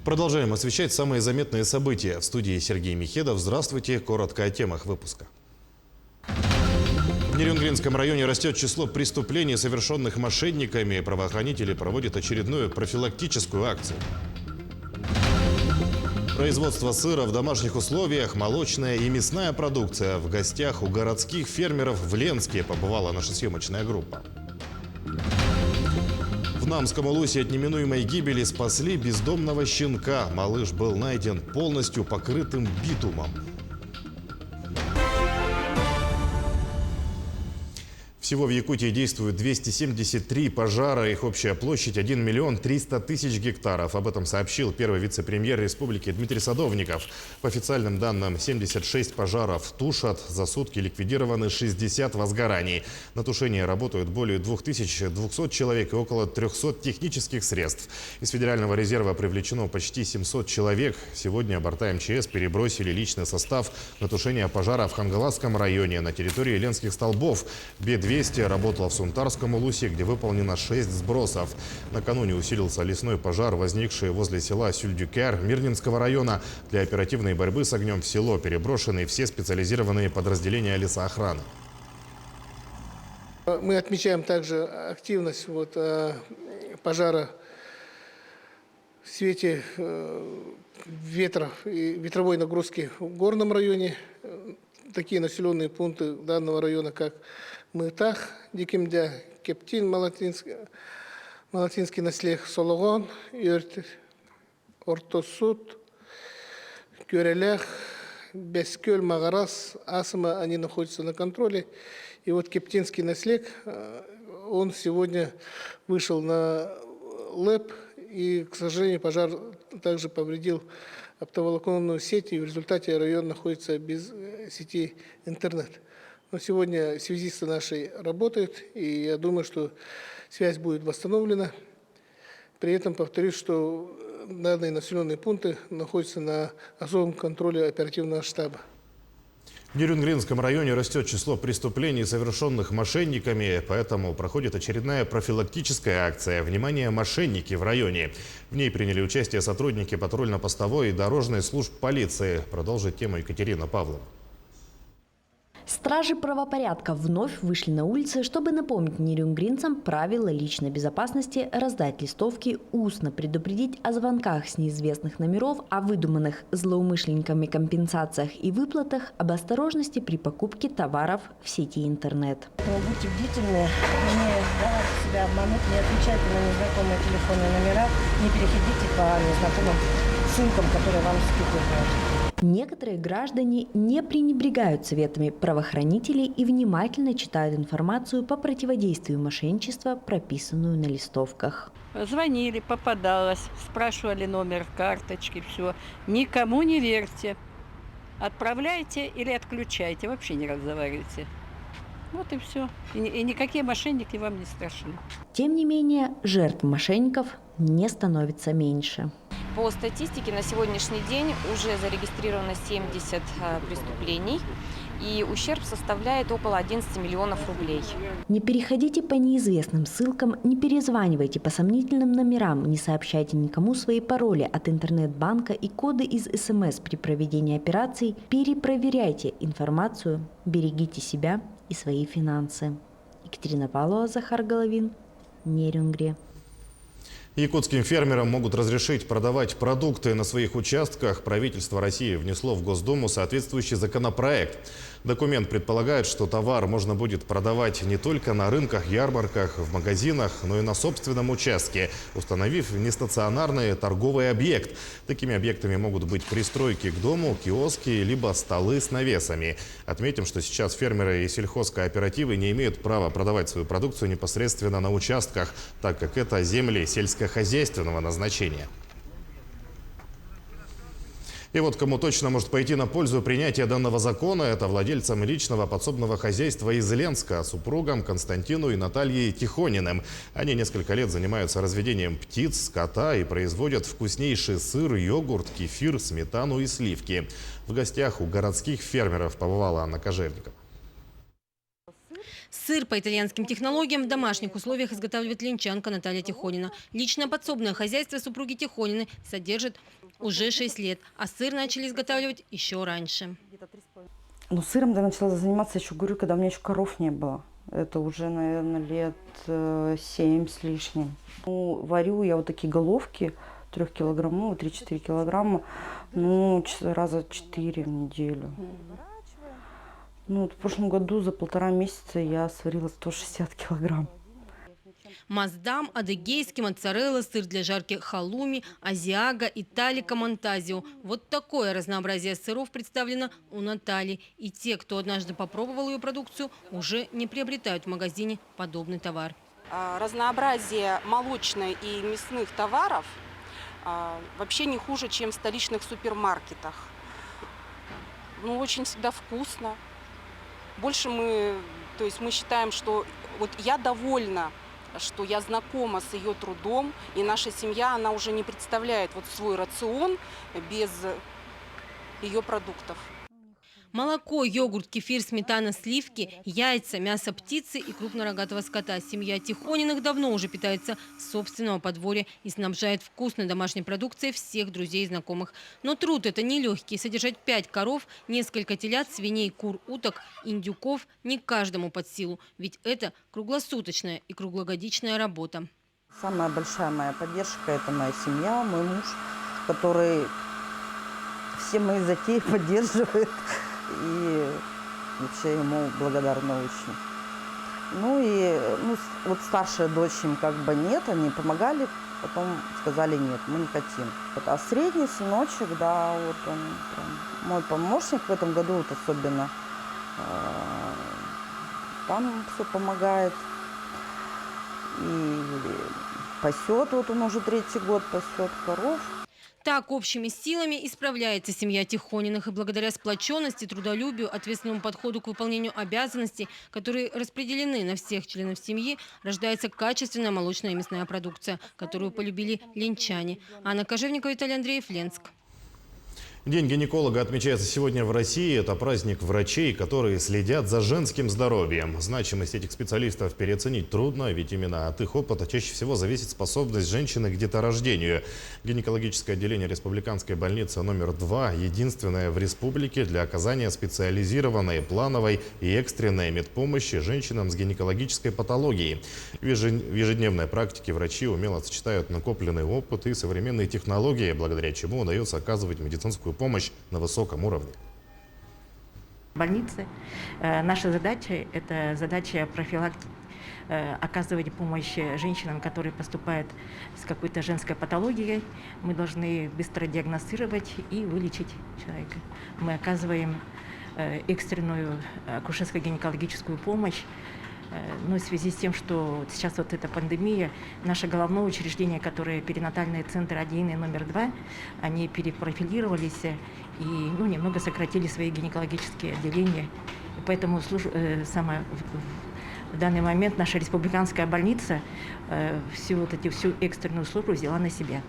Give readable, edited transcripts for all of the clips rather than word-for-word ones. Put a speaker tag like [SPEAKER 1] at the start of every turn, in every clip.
[SPEAKER 1] Продолжаем освещать самые заметные события. В студии Сергей Михедов. Здравствуйте. Коротко о темах выпуска. В Нерюнгринском районе растет число преступлений, совершенных мошенниками. Правоохранители проводят очередную профилактическую акцию. Производство сыра в домашних условиях, молочная и мясная продукция. В гостях у городских фермеров в Ленске побывала наша съемочная группа. В Намском Улусе от неминуемой гибели спасли бездомного щенка. Малыш был найден полностью покрытым битумом. Всего в Якутии действуют 273 пожара. Их общая площадь 1 миллион 300 тысяч гектаров. Об этом сообщил первый вице-премьер республики Дмитрий Садовников. По официальным данным, 76 пожаров тушат. За сутки ликвидированы 60 возгораний. На тушение работают более 2200 человек и около 300 технических средств. Из Федерального резерва привлечено почти 700 человек. Сегодня борта МЧС перебросили личный состав на тушение пожара в Хангаласском районе на территории Ленских столбов. Б-200 работала в Сунтарском Улусе, где выполнено 6 сбросов. Накануне усилился лесной пожар, возникший возле села Сюльдюкер Мирнинского района. Для оперативной борьбы с огнем в село переброшены все специализированные подразделения лесоохраны.
[SPEAKER 2] Мы отмечаем также активность пожара в свете ветра и ветровой нагрузки в горном районе. Такие населенные пункты данного района, как Мытах, Дикимдя, Кептин, Малатинский наслег, Сологон, Ортосуд, Кюрелях, Бескёль, Магарас, Асама, они находятся на контроле. И вот Кептинский наслег, он сегодня вышел на ЛЭП, и, к сожалению, пожар также повредил оптоволоконную сеть, и в результате район находится без сети интернет. Но сегодня связисты наши работают, и я думаю, что связь будет восстановлена. При этом повторюсь, что данные населенные пункты находятся на особом контроле оперативного штаба.
[SPEAKER 1] В Нерюнгринском районе растет число преступлений, совершенных мошенниками, поэтому проходит очередная профилактическая акция «Внимание, мошенники» в районе. В ней приняли участие сотрудники патрульно-постовой и дорожной служб полиции. Продолжит тему Екатерина Павлова.
[SPEAKER 3] Стражи правопорядка вновь вышли на улицы, чтобы напомнить нерюнгринцам правила личной безопасности, раздать листовки, устно предупредить о звонках с неизвестных номеров, о выдуманных злоумышленниками компенсациях и выплатах, об осторожности при покупке товаров в сети интернет.
[SPEAKER 4] Будьте бдительны, не давайте себя обмануть, не отвечайте на незнакомые телефонные номера, не переходите по незнакомым ссылкам, которые вам скидывают.
[SPEAKER 3] Некоторые граждане не пренебрегают советами правоохранителей и внимательно читают информацию по противодействию мошенничества, прописанную на листовках.
[SPEAKER 5] Звонили, попадалось, спрашивали номер карточки, все. Никому не верьте. Отправляйте или отключайте, вообще не разговаривайте. Вот и все. И никакие мошенники вам не страшны.
[SPEAKER 3] Тем не менее, жертв мошенников не становится меньше.
[SPEAKER 6] По статистике на сегодняшний день уже зарегистрировано 70 преступлений, и ущерб составляет около 11 миллионов рублей.
[SPEAKER 3] Не переходите по неизвестным ссылкам, не перезванивайте по сомнительным номерам, не сообщайте никому свои пароли от интернет-банка и коды из СМС при проведении операций, перепроверяйте информацию, берегите себя и свои финансы. Екатерина Павлова, Захар Головин, Нерюнгри.
[SPEAKER 1] Якутским фермерам могут разрешить продавать продукты на своих участках. Правительство России внесло в Госдуму соответствующий законопроект. Документ предполагает, что товар можно будет продавать не только на рынках, ярмарках, в магазинах, но и на собственном участке, установив нестационарный торговый объект. Такими объектами могут быть пристройки к дому, киоски, либо столы с навесами. Отметим, что сейчас фермеры и сельхозкооперативы не имеют права продавать свою продукцию непосредственно на участках, так как это земли сельскохозяйственного назначения. И вот кому точно может пойти на пользу принятия данного закона, это владельцам личного подсобного хозяйства из Ленска, супругам Константину и Наталье Тихониным. Они несколько лет занимаются разведением птиц, скота и производят вкуснейший сыр, йогурт, кефир, сметану и сливки. В гостях у городских фермеров побывала Анна Кожевникова.
[SPEAKER 7] Сыр по итальянским технологиям в домашних условиях изготавливает ленчанка Наталья Тихонина. Личное подсобное хозяйство супруги Тихонины содержит уже 6 лет, а сыр начали изготавливать еще раньше.
[SPEAKER 8] Ну, сыром я начала заниматься еще, говорю, когда у меня еще коров не было. Это уже, наверное, лет 7 с лишним. Ну, варю я вот такие головки 3-килограммовые, 3-4 килограмма, ну, раза 4 в неделю. Ну, вот в прошлом году за 1,5 месяца я сварила 160 килограмм.
[SPEAKER 7] Маздам, адыгейский, моцарелла, сыр для жарки халуми, азиага, италика, монтазио. Вот такое разнообразие сыров представлено у Натальи. И те, кто однажды попробовал ее продукцию, уже не приобретают в магазине подобный товар.
[SPEAKER 9] Разнообразие молочных и мясных товаров вообще не хуже, чем в столичных супермаркетах. Ну, очень всегда вкусно. Больше мы считаем, что вот я довольна, что я знакома с ее трудом, и наша семья, она уже не представляет вот свой рацион без ее продуктов.
[SPEAKER 7] Молоко, йогурт, кефир, сметана, сливки, яйца, мясо птицы и крупнорогатого скота. Семья Тихониных давно уже питается с собственного подворья и снабжает вкусной домашней продукцией всех друзей и знакомых. Но труд это нелегкий. Содержать 5 коров, несколько телят, свиней, кур, уток, индюков не каждому под силу. Ведь это круглосуточная и круглогодичная работа.
[SPEAKER 8] Самая большая моя поддержка – это моя семья, мой муж, который все мои затеи поддерживает. И вообще ему благодарна очень. Ну и вот старшая дочь им как бы нет, они помогали, потом сказали нет, мы не хотим. А средний сыночек, да, вот он прям мой помощник в этом году вот особенно. Там все помогает. И пасет, вот он уже 3-й год пасет коров.
[SPEAKER 7] Так общими силами исправляется семья Тихониных. И благодаря сплоченности, трудолюбию, ответственному подходу к выполнению обязанностей, которые распределены на всех членов семьи, рождается качественная молочная и мясная продукция, которую полюбили ленчане. Анна Кожевникова, Виталий Андреев, Ленск.
[SPEAKER 1] День гинеколога отмечается сегодня в России. Это праздник врачей, которые следят за женским здоровьем. Значимость этих специалистов переоценить трудно, ведь именно от их опыта чаще всего зависит способность женщины к деторождению. Гинекологическое отделение Республиканской больницы номер 2 единственное в республике для оказания специализированной, плановой и экстренной медпомощи женщинам с гинекологической патологией. В ежедневной практике врачи умело сочетают накопленный опыт и современные технологии, благодаря чему удается оказывать медицинскую помощь на высоком уровне.
[SPEAKER 10] Больницы. Наша задача – это задача профилактики, оказывать помощь женщинам, которые поступают с какой-то женской патологией. Мы должны быстро диагностировать и вылечить человека. Мы оказываем экстренную акушерско-гинекологическую помощь. Но в связи с тем, что сейчас вот эта пандемия, наше головное учреждение, которое перинатальный центр 1 и номер 2, они перепрофилировались и немного сократили свои гинекологические отделения. И поэтому в данный момент наша республиканская больница всю экстренную службу взяла на себя.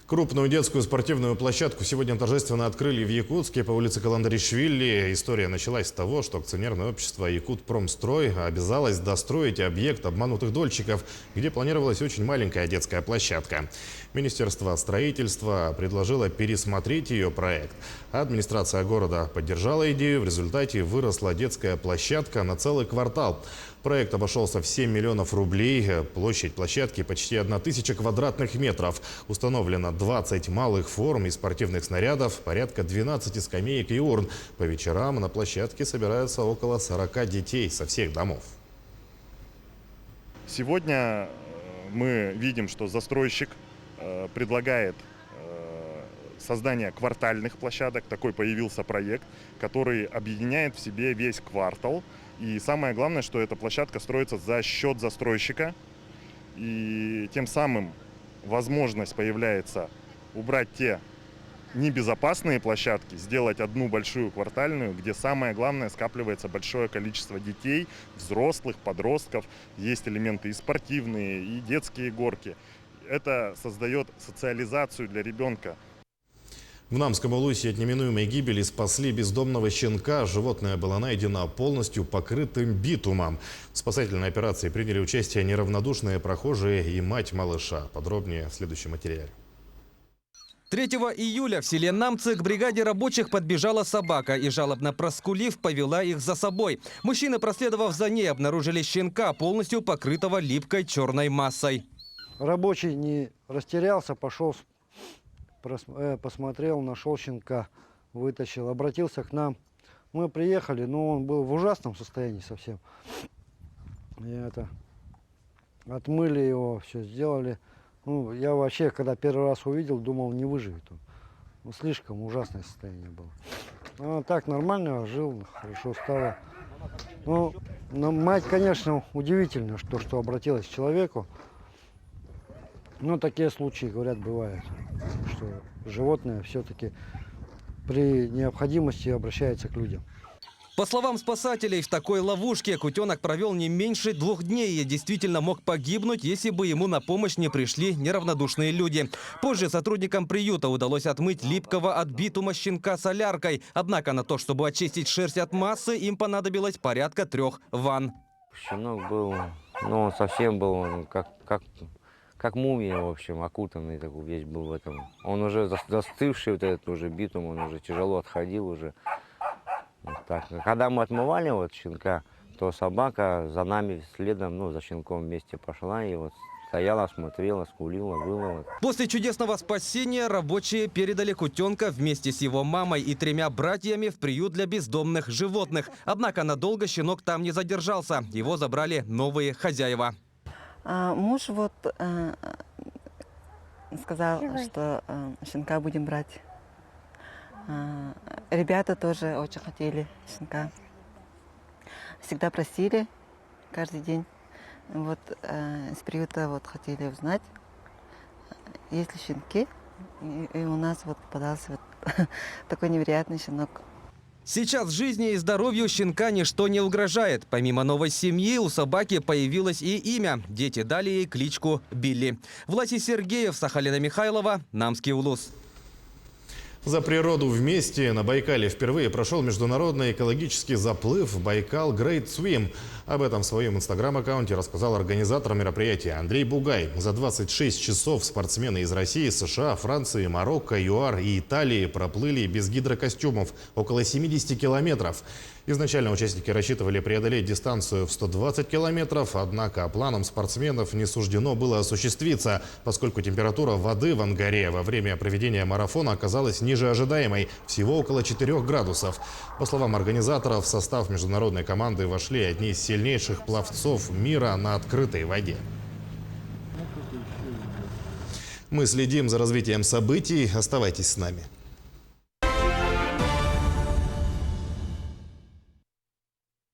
[SPEAKER 1] Крупную детскую спортивную площадку сегодня торжественно открыли в Якутске по улице Каландаришвили. История началась с того, что акционерное общество «Якутпромстрой» обязалось достроить объект обманутых дольщиков, где планировалась очень маленькая детская площадка. Министерство строительства предложило пересмотреть ее проект. Администрация города поддержала идею. В результате выросла детская площадка на целый квартал. Проект обошелся в 7 миллионов рублей. Площадь площадки почти 1000 квадратных метров. Установлено 20 малых форм и спортивных снарядов, порядка 12 скамеек и урн. По вечерам на площадке собираются около 40 детей со всех домов.
[SPEAKER 11] Сегодня мы видим, что застройщик предлагает создание квартальных площадок. Такой появился проект, который объединяет в себе весь квартал. И самое главное, что эта площадка строится за счет застройщика. И тем самым возможность появляется убрать те небезопасные площадки, сделать одну большую квартальную, где самое главное скапливается большое количество детей, взрослых, подростков. Есть элементы и спортивные, и детские горки. Это создает социализацию для ребенка.
[SPEAKER 1] В Намском Улусе от неминуемой гибели спасли бездомного щенка. Животное было найдено полностью покрытым битумом. В спасательной операции приняли участие неравнодушные прохожие и мать малыша. Подробнее в следующем материале.
[SPEAKER 12] 3 июля в селе Намцы к бригаде рабочих подбежала собака и, жалобно проскулив, повела их за собой. Мужчины, проследовав за ней, обнаружили щенка, полностью покрытого липкой черной массой.
[SPEAKER 13] Рабочий не растерялся, пошел, посмотрел, нашел щенка, вытащил, обратился к нам. Мы приехали, но он был в ужасном состоянии совсем. И отмыли его, все сделали. Ну, я вообще, когда первый раз увидел, думал, не выживет он. Ну, слишком ужасное состояние было. А так нормально жил, хорошо стало. Ну, но мать, конечно, удивительно, что обратилась к человеку. Но такие случаи, говорят, бывают, что животное все-таки при необходимости обращается к людям.
[SPEAKER 12] По словам спасателей, в такой ловушке кутенок провел не меньше 2 дней и действительно мог погибнуть, если бы ему на помощь не пришли неравнодушные люди. Позже сотрудникам приюта удалось отмыть липкого от битума щенка соляркой. Однако на то, чтобы очистить шерсть от массы, им понадобилось порядка 3 ванн.
[SPEAKER 14] Щенок был, он совсем был как мумия, в общем, окутанный такой весь был в этом. Он уже застывший, вот этот уже битум, он уже тяжело отходил уже. Вот так. Когда мы отмывали щенка, то собака за нами следом, за щенком вместе пошла и стояла, смотрела, скулила, выла.
[SPEAKER 12] После чудесного спасения рабочие передали кутенка вместе с его мамой и 3 братьями в приют для бездомных животных. Однако надолго щенок там не задержался. Его забрали новые хозяева.
[SPEAKER 15] Муж сказал, что щенка будем брать. Ребята тоже очень хотели щенка. Всегда просили каждый день. С приюта хотели узнать, есть ли щенки. И у нас попадался такой невероятный щенок.
[SPEAKER 12] Сейчас жизни и здоровью щенка ничто не угрожает. Помимо новой семьи, у собаки появилось и имя. Дети дали ей кличку Билли. Власий Сергеев, Сахалина Михайлова, Намский улус.
[SPEAKER 1] За природу вместе на Байкале впервые прошел международный экологический заплыв «Байкал Great Swim». Об этом в своем инстаграм-аккаунте рассказал организатор мероприятия Андрей Бугай. За 26 часов спортсмены из России, США, Франции, Марокко, ЮАР и Италии проплыли без гидрокостюмов около 70 километров. Изначально участники рассчитывали преодолеть дистанцию в 120 километров, однако планам спортсменов не суждено было осуществиться, поскольку температура воды в Ангаре во время проведения марафона оказалась ниже ожидаемой, всего около 4 градусов. По словам организаторов, в состав международной команды вошли одни из сильнейших пловцов мира на открытой воде. Мы следим за развитием событий. Оставайтесь с нами.